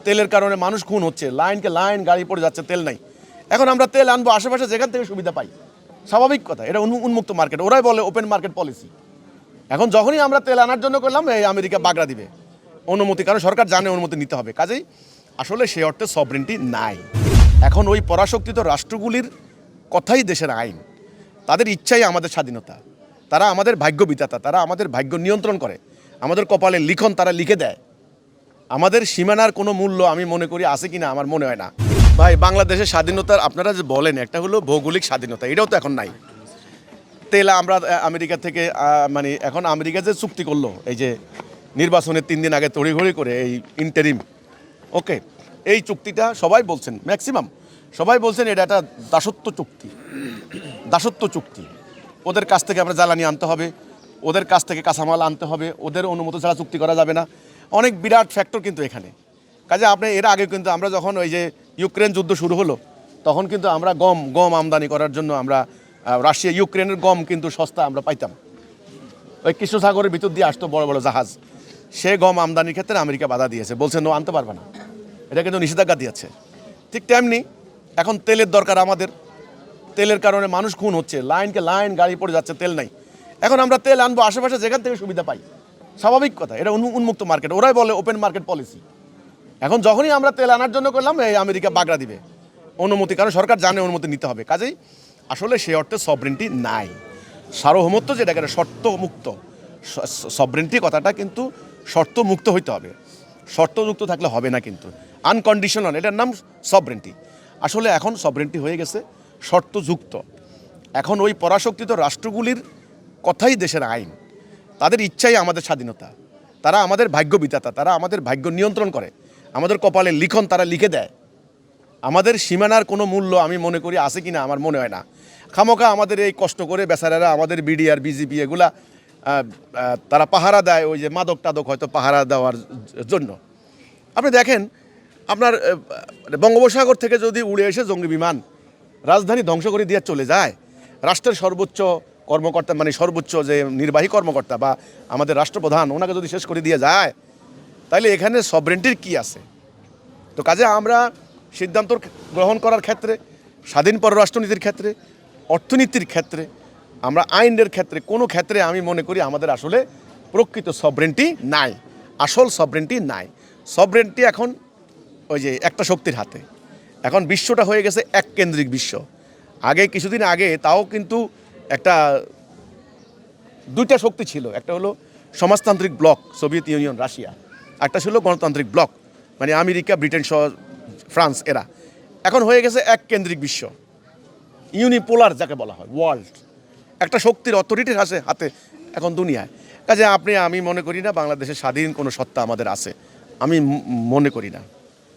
তেলের কারণে মানুষ খুন হচ্ছে, লাইনকে লাইন গাড়ি পড়ে যাচ্ছে, তেল নাই। এখন আমরা তেল আনবো আশেপাশে যেখান থেকে সুবিধা পাই, স্বাভাবিক কথা, এটা উন্মুক্ত মার্কেট, ওরাই বলে ওপেন মার্কেট পলিসি। এখন যখনই আমরা তেল আনার জন্য করলাম, এই আমেরিকা বাগড়া দিবে অনুমতি, কারণ সরকার জানে অনুমতি নিতে হবে। কাজেই আসলে সে অর্থে সভরেন্টি নাই। এখন ওই পরাশক্তিত রাষ্ট্রগুলির কথাই দেশের আইন, তাদের ইচ্ছাই আমাদের স্বাধীনতা, তারা আমাদের ভাগ্য বিধাতা, তারা আমাদের ভাগ্য নিয়ন্ত্রণ করে, আমাদের কপালে লিখন তারা লিখে দেয়। আমাদের সীমানার কোনো মূল্য আমি মনে করি আছে কিনা আমার মনে হয় না। ভাই, বাংলাদেশের স্বাধীনতার আপনারা যে বলেন, একটা হলো ভৌগোলিক স্বাধীনতা, এটাও তো এখন নাই। তেল আমরা আমেরিকা থেকে মানে এখন আমেরিকা যে চুক্তি করলো, এই যে নির্বাচনের 3 দিন আগে তড়িঘড়ি করে এই ইন্টারিম, ওকে, এই চুক্তিটা সবাই বলছেন, ম্যাক্সিমাম সবাই বলছেন এটা একটা দাসত্ব চুক্তি। দাসত্ব চুক্তি, ওদের কাছ থেকে আমরা জ্বালানি আনতে হবে, ওদের কাছ থেকে কাঁচামাল আনতে হবে, ওদের অনুমতি ছাড়া চুক্তি করা যাবে না। অনেক বিরাট ফ্যাক্টর কিন্তু এখানে। কাজে আপনি এর আগে কিন্তু আমরা যখন ওই যে ইউক্রেন যুদ্ধ শুরু হলো, তখন কিন্তু আমরা গম আমদানি করার জন্য আমরা রাশিয়া ইউক্রেনের গম কিন্তু সস্তা আমরা পাইতাম। ওই কৃষ্ণ সাগরের ভিতর দিয়ে আসতো বড় বড় জাহাজ, সে গম আমদানির ক্ষেত্রে আমেরিকা বাধা দিয়েছে, বলছে নো, আনতে পারবে না, এটা কিন্তু নিষেধাজ্ঞা দিয়েছে। ঠিক তেমনি এখন তেলের দরকার আমাদের, তেলের কারণে মানুষ খুন হচ্ছে, লাইনকে লাইন গাড়ি পড়ে যাচ্ছে, তেল নাই। এখন আমরা তেল আনবো আশেপাশে যেখান থেকে সুবিধা পাই, স্বাভাবিক কথা, এটা উন্মুক্ত মার্কেট, ওরাই বলে ওপেন মার্কেট পলিসি। এখন যখনই আমরা তেল আনার জন্য করলাম, এই আমেরিকা বাগড়া দিবে অনুমতি, কারণ সরকার জানে অনুমতি নিতে হবে। কাজেই আসলে সে অর্থে সভরেন্টি নাই। সার্বভৌমত্ব যেটাকে শর্তমুক্ত, সভরেন্টি কথাটা কিন্তু শর্তমুক্ত হইতে হবে, শর্তযুক্ত থাকলে হবে না, কিন্তু আনকন্ডিশনাল, এটার নাম সভরেন্টি। আসলে এখন সভরেন্টি হয়ে গেছে শর্তযুক্ত। এখন ওই পরাশক্তিত রাষ্ট্রগুলির কথাই দেশের আইন, তাদের ইচ্ছাই আমাদের স্বাধীনতা, তারা আমাদের ভাগ্য বিধাতা, তারা আমাদের ভাগ্য নিয়ন্ত্রণ করে, আমাদের কপালে লিখন তারা লিখে দেয়। আমাদের সীমানার কোনো মূল্য আমি মনে করি আছে কিনা আমার মনে হয় না। খামোখা আমাদের এই কষ্ট করে বেচারারা, আমাদের বিডিআর বিজেপি এগুলা তারা পাহারা দেয়, ওই যে মাদক টাদক হয়তো পাহারা দেওয়ার জন্য। আপনি দেখেন, আপনার বঙ্গোপসাগর থেকে যদি উড়ে এসে জঙ্গি বিমান রাজধানী ধ্বংস করে দিয়ে চলে যায়, রাষ্ট্রের সর্বোচ্চ কর্মকর্তা, মানে সর্বোচ্চ যে নির্বাহী কর্মকর্তা বা আমাদের রাষ্ট্রপ্রধান, ওনাকে যদি শেষ করে দিয়ে যায়, তাহলে এখানে সভরেন্টির কি আছে? তো কাজে আমরা সিদ্ধান্ত গ্রহণ করার ক্ষেত্রে, স্বাধীন পররাষ্ট্রনীতির ক্ষেত্রে, অর্থনীতির ক্ষেত্রে, আমরা আইনের ক্ষেত্রে, কোনো ক্ষেত্রে আমি মনে করি আমাদের আসলে প্রকৃত সভরেন্টি নাই, আসল সভরেন্টি নাই। সভরেন্টি এখন ওই যে একটা শক্তির হাতে। এখন বিশ্বটা হয়ে গেছে এক কেন্দ্রিক বিশ্ব। আগে কিছুদিন আগে তাও কিন্তু একটা দুইটা শক্তি ছিল, একটা হলো সমাজতান্ত্রিক ব্লক সোভিয়েত ইউনিয়ন রাশিয়া, একটা ছিল গণতান্ত্রিক ব্লক মানে আমেরিকা ব্রিটেন সহ ফ্রান্স, এরা। এখন হয়ে গেছে এক কেন্দ্রিক বিশ্ব, ইউনিপোলার যাকে বলা হয়, ওয়ার্ল্ড। একটা শক্তির অথরিটির হাতে এখন দুনিয়ায়। কাজে আমি মনে করি না বাংলাদেশের স্বাধীন কোনো সত্তা আমাদের আছে, আমি মনে করি না।